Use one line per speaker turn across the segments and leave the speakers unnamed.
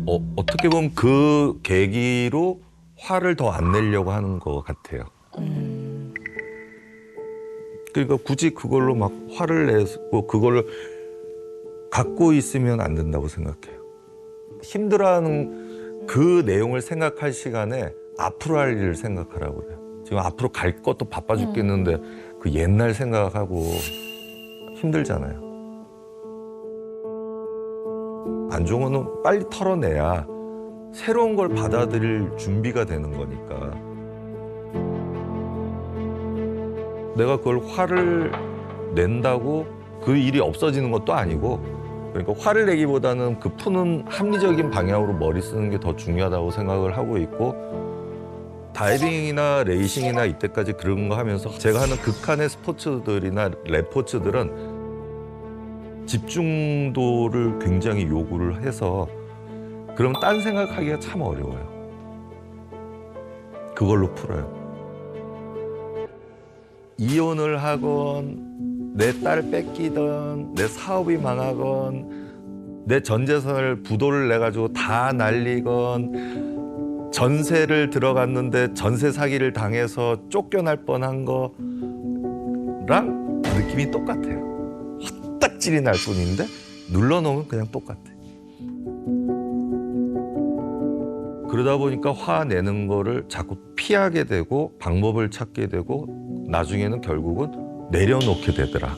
어떻게 보면 그 계기로 화를 더 안 내려고 하는 것 같아요. 그러니까 굳이 그걸로 막 화를 내고 그걸 갖고 있으면 안 된다고 생각해요. 힘들어하는 그 내용을 생각할 시간에 앞으로 할 일을 생각하라고 그래요. 지금 앞으로 갈 것도 바빠 죽겠는데 그 옛날 생각하고 힘들잖아요. 안 좋은 거는 빨리 털어내야 새로운 걸 받아들일 준비가 되는 거니까. 내가 그걸 화를 낸다고 그 일이 없어지는 것도 아니고, 그러니까 화를 내기보다는 그 푸는 합리적인 방향으로 머리 쓰는 게 더 중요하다고 생각을 하고 있고, 다이빙이나 레이싱이나 이때까지 그런 거 하면서 제가 하는 극한의 스포츠들이나 레포츠들은 집중도를 굉장히 요구를 해서 그럼 딴 생각하기가 참 어려워요. 그걸로 풀어요. 이혼을 하건 내 딸을 뺏기던 내 사업이 망하건 내 전 재산을 부도를 내가지고 다 날리건 전세를 들어갔는데 전세 사기를 당해서 쫓겨날 뻔한 거랑 느낌이 똑같아요. 화딱질이 날 뿐인데 눌러놓으면 그냥 똑같아. 그러다 보니까 화내는 거를 자꾸 피하게 되고 방법을 찾게 되고 나중에는 결국은 내려놓게 되더라.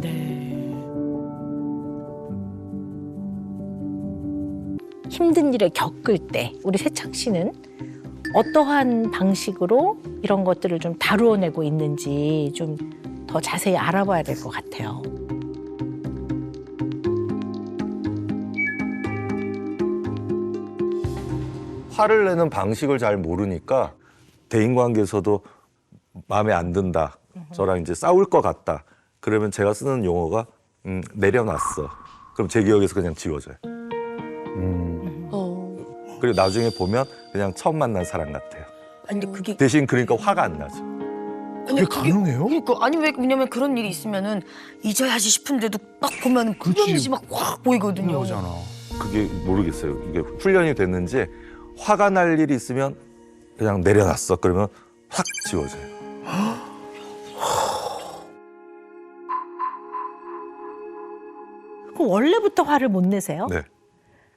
네. 힘든 일을 겪을 때 우리 세창 씨는 어떠한 방식으로 이런 것들을 좀 다루어내고 있는지 좀 더 자세히 알아봐야 될 것 같아요.
화를 내는 방식을 잘 모르니까 대인관계에서도 마음에 안 든다. 저랑 이제 싸울 것 같다. 그러면 제가 쓰는 용어가 내려놨어. 그럼 제 기억에서 그냥 지워져요. 그리고 나중에 보면 그냥 처음 만난 사람 같아요.
아니 근데 그게
대신 그러니까 화가 안 나죠.
그게 가능해요?
그러니까 아니 왜냐면 그런 일이 있으면은 잊어야지 싶은데도 딱 보면 그 듯이 막 확 보이거든요.
그러잖아.
그게 모르겠어요. 이게 훈련이 됐는지 화가 날 일이 있으면 그냥 내려놨어. 그러면 확 지워져요.
그럼 원래부터 화를 못 내세요?
네.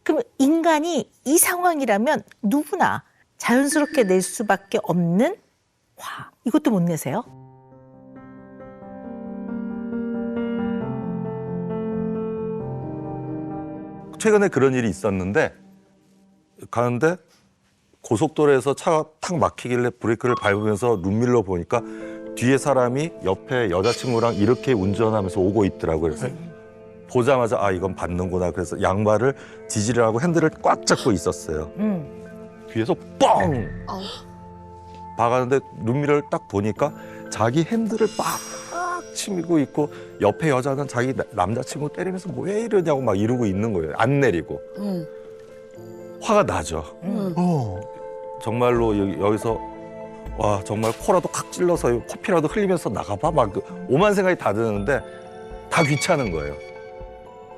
그럼 인간이 이 상황이라면 누구나 자연스럽게 낼 수밖에 없는 화. 이것도 못 내세요?
최근에 그런 일이 있었는데 가는데 고속도로에서 차가 탁 막히길래 브레이크를 밟으면서 룸밀러 보니까 뒤에 사람이 옆에 여자친구랑 이렇게 운전하면서 오고 있더라고요. 그래서 보자마자 아 이건 받는구나. 그래서 양발을 지지를 하고 핸들을 꽉 잡고 있었어요. 뒤에서 뻥! 박았는데 룸밀러를 딱 보니까 자기 핸들을 빡 치고 있고 옆에 여자는 자기 남자친구 때리면서 뭐 왜 이러냐고 막 이러고 있는 거예요. 안 내리고. 화가 나죠. 정말로 여기서 와 정말 코라도 칵 찔러서 코피라도 흘리면서 나가봐 막 오만 생각이 다 드는데 다 귀찮은 거예요.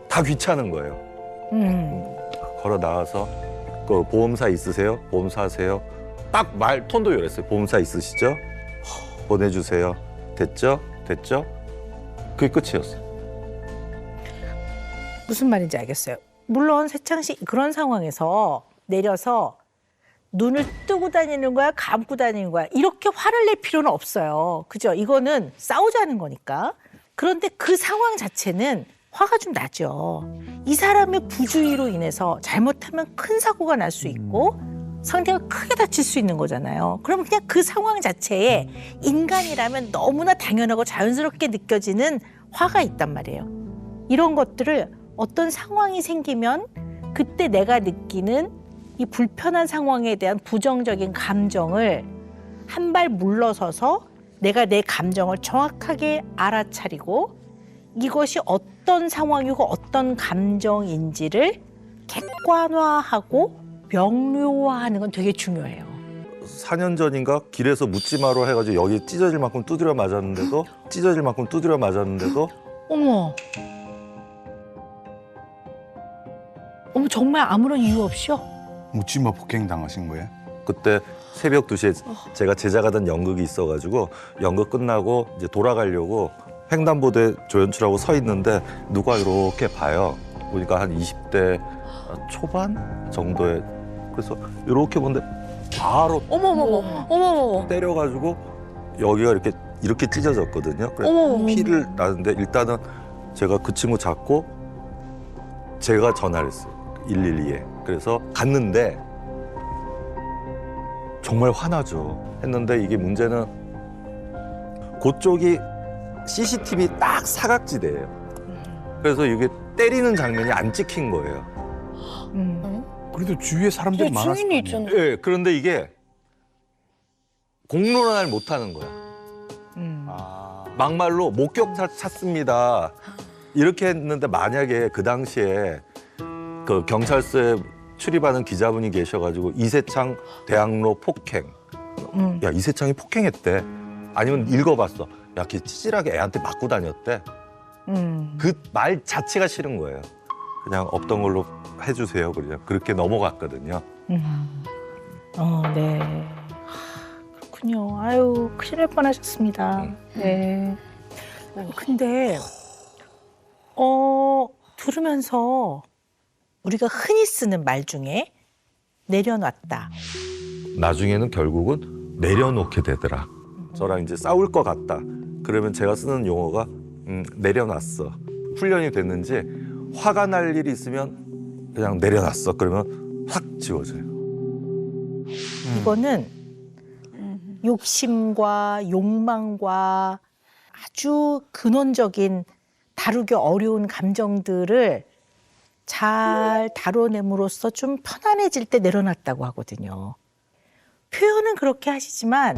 다 귀찮은 거예요. 걸어 나와서 그 보험사 있으세요? 보험사 하세요? 딱 말 톤도 이랬어요. 보험사 있으시죠? 보내주세요. 됐죠? 됐죠? 그게 끝이었어요.
무슨 말인지 알겠어요. 물론 세창 씨 그런 상황에서 내려서 눈을 뜨고 다니는 거야, 감고 다니는 거야. 이렇게 화를 낼 필요는 없어요. 그죠? 이거는 싸우자는 거니까. 그런데 그 상황 자체는 화가 좀 나죠. 이 사람의 부주의로 인해서 잘못하면 큰 사고가 날 수 있고 상대가 크게 다칠 수 있는 거잖아요. 그러면 그냥 그 상황 자체에 인간이라면 너무나 당연하고 자연스럽게 느껴지는 화가 있단 말이에요. 이런 것들을 어떤 상황이 생기면 그때 내가 느끼는 이 불편한 상황에 대한 부정적인 감정을 한 발 물러서서 내가 내 감정을 정확하게 알아차리고 이것이 어떤 상황이고 어떤 감정인지를 객관화하고 명료화하는 건 되게 중요해요.
4년 전인가 길에서 묻지마로 해가지고 여기 찢어질 만큼 두드려 맞았는데도
어머, 어머 정말 아무런 이유 없이요?
묻지마 폭행 당하신 거예요?
그때 새벽 2시에 제가 제자가 된 연극이 있어가지고 연극 끝나고 이제 돌아가려고 횡단보도에 조연출하고 서 있는데 누가 이렇게 봐요. 보니까 한 20대 초반 정도에 그래서 이렇게 보는데 바로
어머머머.
때려가지고 여기가 이렇게 찢어졌거든요. 그래서
어머.
피를 나는데 일단은 제가 그 친구 잡고 제가 전화를 했어요. 112에. 그래서 갔는데 정말 화나죠. 했는데 이게 문제는 그쪽이 CCTV 딱 사각지대예요. 그래서 이게 때리는 장면이 안 찍힌 거예요.
그래도 주위에 사람들이
제
많았을
주인이
거 아니에요?
있잖아요.
예, 그런데 이게 공론화를 못 하는 거야.
아,
막말로 목격자 찾습니다. 이렇게 했는데 만약에 그 당시에 그 경찰서에 출입하는 기자분이 계셔가지고 이세창 대학로 폭행. 야, 이세창이 폭행했대. 아니면 읽어봤어. 야, 걔 찌질하게 애한테 맞고 다녔대. 그 말 자체가 싫은 거예요. 그냥 없던 걸로 해주세요. 그냥 그렇게 넘어갔거든요.
네. 그렇군요. 아유, 큰일 날 뻔하셨습니다. 네. 근데 들으면서 우리가 흔히 쓰는 말 중에 내려놨다.
나중에는 결국은 내려놓게 되더라. 저랑 이제 싸울 것 같다. 그러면 제가 쓰는 용어가 내려놨어. 훈련이 됐는지 화가 날 일이 있으면 그냥 내려놨어. 그러면 확 지워져요.
이거는 욕심과 욕망과 아주 근원적인 다루기 어려운 감정들을 잘 다뤄냄으로써 좀 편안해질 때 내려놨다고 하거든요. 표현은 그렇게 하시지만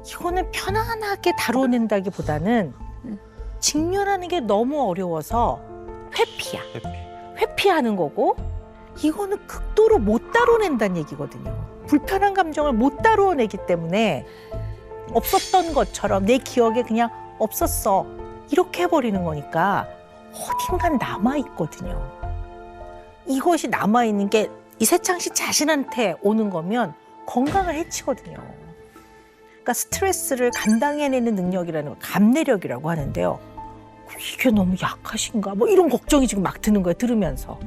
이거는 편안하게 다뤄낸다기보다는 직면하는 게 너무 어려워서 회피야. 회피하는 거고 이거는 극도로 못 다뤄낸다는 얘기거든요. 불편한 감정을 못 다뤄내기 때문에 없었던 것처럼 내 기억에 그냥 없었어. 이렇게 해버리는 거니까 어딘간 남아있거든요. 이것이 남아있는 게 이세창 씨 자신한테 오는 거면 건강을 해치거든요. 그러니까 스트레스를 감당해내는 능력이라는 거, 감내력이라고 하는데요. 이게 너무 약하신가? 뭐 이런 걱정이 지금 막 드는 거예요, 들으면서.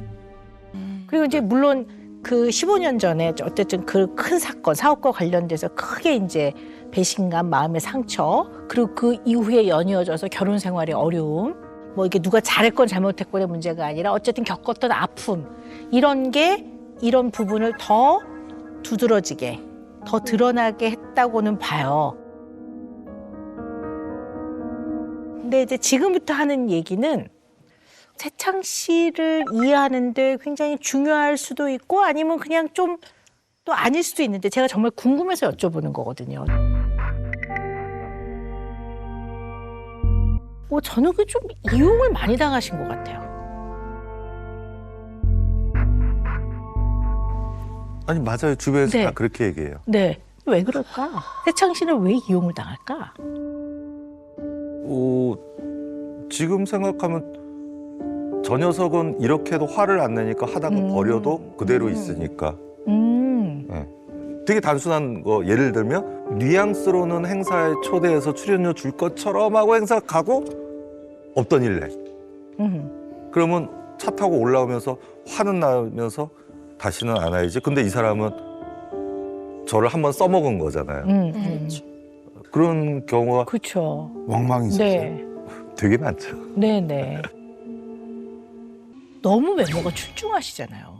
그리고 이제 물론 그 15년 전에 어쨌든 그 큰 사건, 사업과 관련돼서 크게 이제 배신감, 마음의 상처, 그리고 그 이후에 연이어져서 결혼 생활의 어려움, 뭐 이게 누가 잘했건 잘못했건의 문제가 아니라 어쨌든 겪었던 아픔, 이런 게 이런 부분을 더 두드러지게, 더 드러나게 했다고는 봐요. 근데 이제 지금부터 하는 얘기는 세창 씨를 이해하는데 굉장히 중요할 수도 있고 아니면 그냥 좀 또 아닐 수도 있는데 제가 정말 궁금해서 여쭤보는 거거든요. 저는 그 좀 이용을 많이 당하신 것 같아요.
아니 맞아요. 주변에서
네.
다 그렇게 얘기해요.
네. 왜 그럴까? 세창 씨는 왜 이용을 당할까?
지금 생각하면 저 녀석은 이렇게도 화를 안 내니까 하다가 버려도 그대로 있으니까. 네. 되게 단순한 거 예를 들면 뉘앙스로는 행사에 초대해서 출연료 줄 것처럼 하고 행사 가고 없던 일래. 그러면 차 타고 올라오면서 화는 나면서 다시는 안 와야지. 근데 이 사람은 저를 한번 써먹은 거잖아요. 그런 경우가
그렇죠.
왕망이 있었어요.
네.
되게 많죠.
네네. 너무 외모가 출중하시잖아요.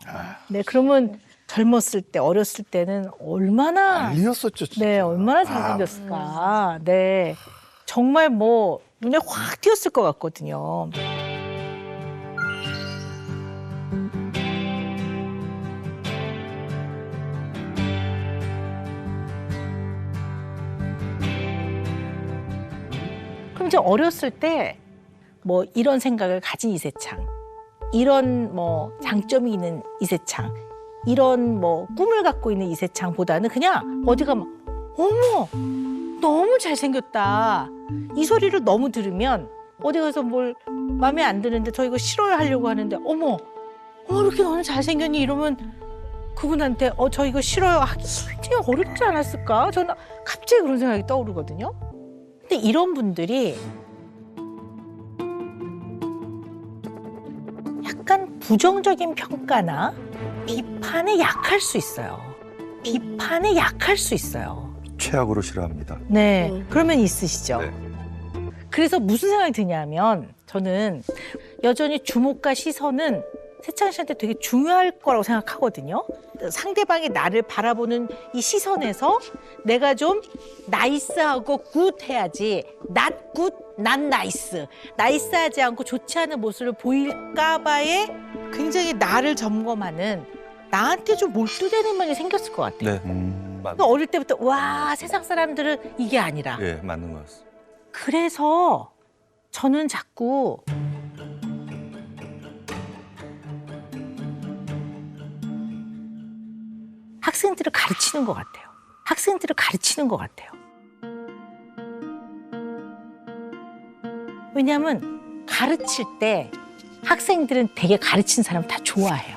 네, 그러면 젊었을 때, 어렸을 때는 얼마나
난리였었죠, 진짜.
네, 얼마나 잘생겼을까. 네, 정말 뭐 눈에 확 띄었을 것 같거든요. 그럼 이제 어렸을 때 뭐 이런 생각을 가진 이세창, 이런 뭐 장점이 있는 이세창, 이런 뭐 꿈을 갖고 있는 이세창보다는 그냥 어디 가면 어머 너무 잘생겼다 이 소리를 너무 들으면 어디 가서 뭘 마음에 안 드는데 저 이거 싫어요 하려고 하는데 어머 이렇게 너는 잘생겼니? 이러면 그분한테 저 이거 싫어요 하기 굉장히 어렵지 않았을까? 저는 갑자기 그런 생각이 떠오르거든요. 근데 이런 분들이 약간 부정적인 평가나 비판에 약할 수 있어요. 비판에 약할 수 있어요.
최악으로 싫어합니다.
네, 그러면 있으시죠.
네.
그래서 무슨 생각이 드냐면 저는 여전히 주목과 시선은 세찬 씨한테 되게 중요할 거라고 생각하거든요. 상대방이 나를 바라보는 이 시선에서 내가 좀 나이스하고 굿해야지. not good, not nice. 나이스하지 않고 좋지 않은 모습을 보일까 봐에 굉장히 나를 점검하는 나한테 좀 몰두되는 면이 생겼을 것 같아요.
네.
그러니까 어릴 때부터 와 세상 사람들은 이게 아니라.
예, 맞는 것 같습니다.
그래서 저는 자꾸 학생들을 가르치는 것 같아요. 학생들을 가르치는 것 같아요. 왜냐하면 가르칠 때 학생들은 되게 가르친 사람 다 좋아해요.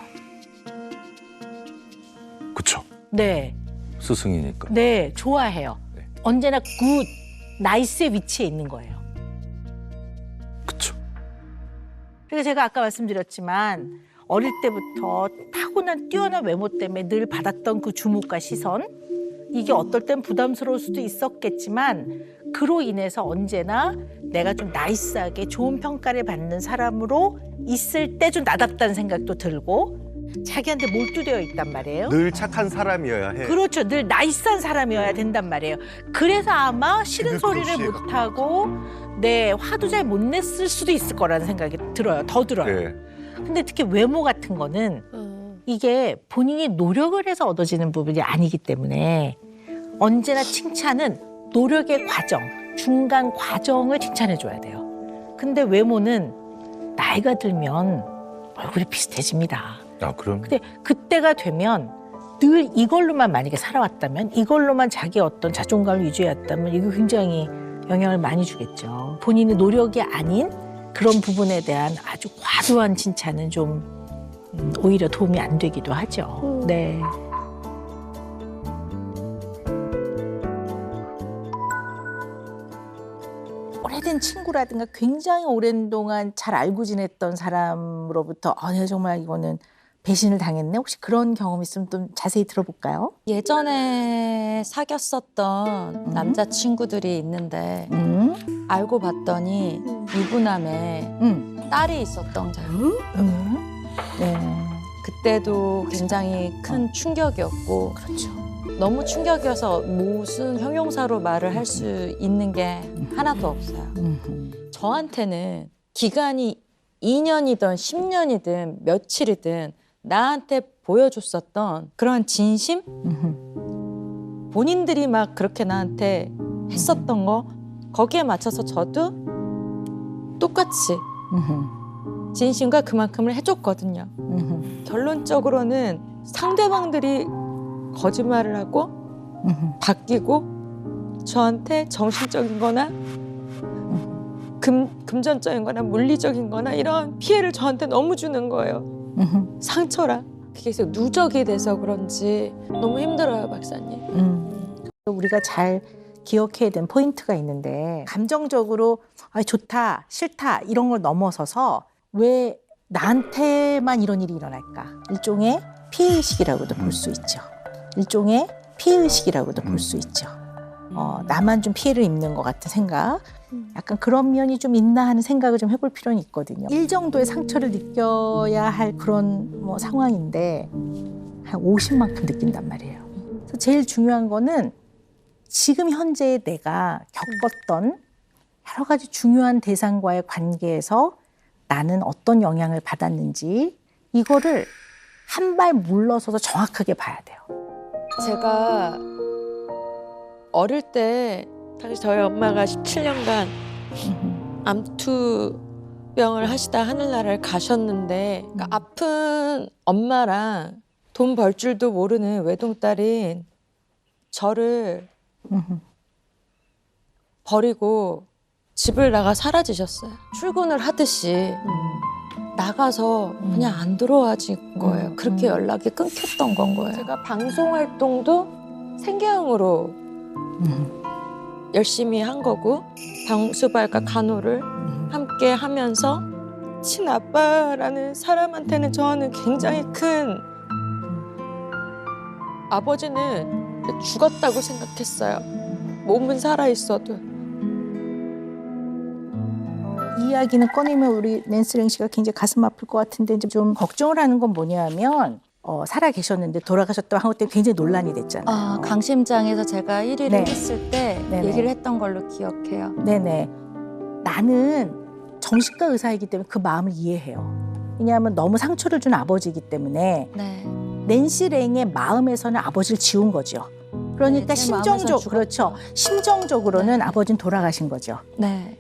그쵸.
네,
스승이니까.
네, 좋아해요.
네.
언제나 굿, 나이스의 위치에 있는 거예요.
그쵸.
그래서 제가 아까 말씀드렸지만 어릴 때부터 타고난 뛰어난 외모 때문에 늘 받았던 그 주목과 시선, 이게 어떨 땐 부담스러울 수도 있었겠지만 그로 인해서 언제나 내가 좀 나이스하게 좋은 평가를 받는 사람으로 있을 때 좀 나답다는 생각도 들고 자기한테 몰두되어 있단 말이에요.
늘 착한 사람이어야 해.
그렇죠. 늘 나이스한 사람이어야 된단 말이에요. 그래서 아마 싫은
그게
소리를
그렇지.
못하고 네, 화도 잘 못 냈을 수도 있을 거라는 생각이 들어요. 더 들어요.
예.
근데 특히 외모 같은 거는 이게 본인이 노력을 해서 얻어지는 부분이 아니기 때문에 언제나 칭찬은 노력의 과정, 중간 과정을 칭찬해줘야 돼요. 근데 외모는 나이가 들면 얼굴이 비슷해집니다.
아, 그럼.
근데 그때가 되면 늘 이걸로만 만약에 살아왔다면 이걸로만 자기 어떤 자존감을 유지해왔다면 이거 굉장히 영향을 많이 주겠죠. 본인의 노력이 아닌 그런 부분에 대한 아주 과도한 칭찬은 좀 오히려 도움이 안 되기도 하죠. 네. 오래된 친구라든가 굉장히 오랜 동안 잘 알고 지냈던 사람으로부터 내가 정말 이거는 배신을 당했네. 혹시 그런 경험 있으면 좀 자세히 들어볼까요?
예전에 사귀었었던 남자친구들이 있는데 알고 봤더니 유부남에 딸이 있었던 거예요.
네.
그때도 굉장히 큰 충격이었고
그렇죠.
너무 충격이어서 무슨 형용사로 말을 할 수 있는 게 하나도 없어요. 저한테는 기간이 2년이든 10년이든 며칠이든 나한테 보여줬었던 그런 진심? 본인들이 막 그렇게 나한테 했었던 거 거기에 맞춰서 저도 똑같이 진심과 그만큼을 해줬거든요. 결론적으로는 상대방들이 거짓말을 하고 바뀌고 저한테 정신적인 거나 금전적인 거나 물리적인 거나 이런 피해를 저한테 너무 주는 거예요. 상처라. 그게 계속 누적이 돼서 그런지 너무 힘들어요, 박사님.
우리가 잘 기억해야 되는 포인트가 있는데 감정적으로 좋다, 싫다 이런 걸 넘어서서 왜 나한테만 이런 일이 일어날까? 일종의 피해의식이라고도 볼 수 있죠. 일종의 피해의식이라고도 볼 수 있죠. 나만 좀 피해를 입는 것 같은 생각. 약간 그런 면이 좀 있나 하는 생각을 좀 해볼 필요는 있거든요. 일 정도의 상처를 느껴야 할 그런 상황인데 한 50만큼 느낀단 말이에요. 그래서 제일 중요한 거는 지금 현재 내가 겪었던 여러 가지 중요한 대상과의 관계에서 나는 어떤 영향을 받았는지 이거를 한 발 물러서서 정확하게 봐야 돼요.
제가 어릴 때 당시 저희 엄마가 17년간 암투병을 하시다 하늘나라를 가셨는데 그러니까 아픈 엄마랑 돈 벌 줄도 모르는 외동딸인 저를 버리고 집을 나가 사라지셨어요. 출근을 하듯이 나가서 그냥 안 들어와진 거예요. 그렇게 연락이 끊겼던 건 거예요. 제가 방송 활동도 생계형으로 열심히 한 거고 방수발과 간호를 함께 하면서 친아빠라는 사람한테는 저는 굉장히 큰 아버지는 죽었다고 생각했어요. 몸은 살아있어도.
이 이야기는 꺼내면 우리 낸스랭 씨가 굉장히 가슴 아플 것 같은데 이제 좀 걱정을 하는 건 뭐냐면 살아 계셨는데 돌아가셨다고 한 것 때문에 굉장히 논란이 됐잖아요.
강심장에서 제가 1위를
네.
했을 때
네네.
얘기를 했던 걸로 기억해요.
네네. 나는 정신과 의사이기 때문에 그 마음을 이해해요. 왜냐하면 너무 상처를 준 아버지이기 때문에
네.
낸시 랭의 마음에서는 아버지를 지운 거죠. 그러니까
네, 제 마음에선 죽었죠.
그렇죠. 심정적으로는
네.
아버지는 돌아가신 거죠.
네.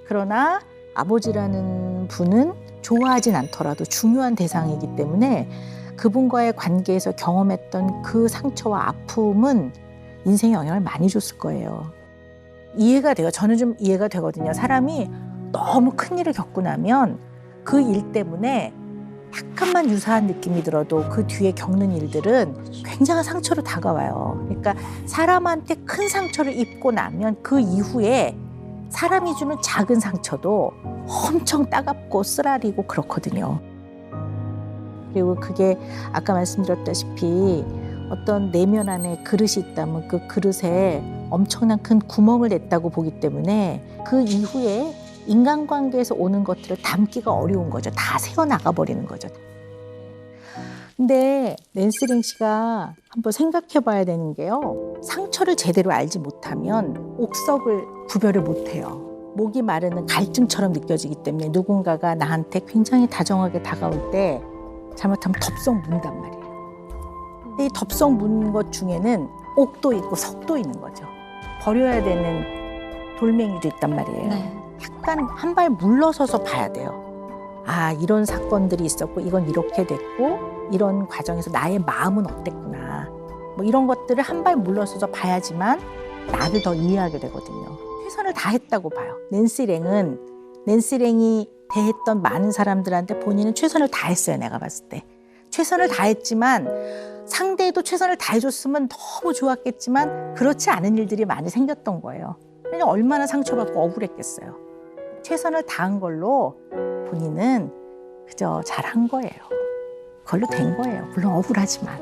그러나 아버지라는 분은 좋아하진 않더라도 중요한 대상이기 때문에 그분과의 관계에서 경험했던 그 상처와 아픔은 인생에 영향을 많이 줬을 거예요. 이해가 돼요. 저는 좀 이해가 되거든요. 사람이 너무 큰 일을 겪고 나면 그 일 때문에 약간만 유사한 느낌이 들어도 그 뒤에 겪는 일들은 굉장한 상처로 다가와요. 그러니까 사람한테 큰 상처를 입고 나면 그 이후에 사람이 주는 작은 상처도 엄청 따갑고 쓰라리고 그렇거든요. 그리고 그게 아까 말씀드렸다시피 어떤 내면 안에 그릇이 있다면 그 그릇에 엄청난 큰 구멍을 냈다고 보기 때문에 그 이후에 인간관계에서 오는 것들을 담기가 어려운 거죠. 다 새어나가 버리는 거죠. 근데 낸스랭 씨가 한번 생각해 봐야 되는 게요. 상처를 제대로 알지 못하면 옥석을 구별을 못해요. 목이 마르는 갈증처럼 느껴지기 때문에 누군가가 나한테 굉장히 다정하게 다가올 때 잘못하면 덥석 문단 말이에요. 근데 이 덥석 문 것 중에는 옥도 있고 석도 있는 거죠. 버려야 되는 돌멩이도 있단 말이에요.
네.
약간 한 발 물러서서 봐야 돼요. 아, 이런 사건들이 있었고 이건 이렇게 됐고 이런 과정에서 나의 마음은 어땠구나. 뭐 이런 것들을 한 발 물러서서 봐야지만 나를 더 이해하게 되거든요. 최선을 다했다고 봐요. 낸시 랭이 대했던 많은 사람들한테 본인은 최선을 다했어요. 내가 봤을 때. 최선을 다했지만 상대도 최선을 다해줬으면 너무 좋았겠지만 그렇지 않은 일들이 많이 생겼던 거예요. 그러니까 얼마나 상처받고 억울했겠어요. 최선을 다한 걸로 본인은 그저 잘한 거예요. 그걸로 된 거예요. 물론 억울하지만.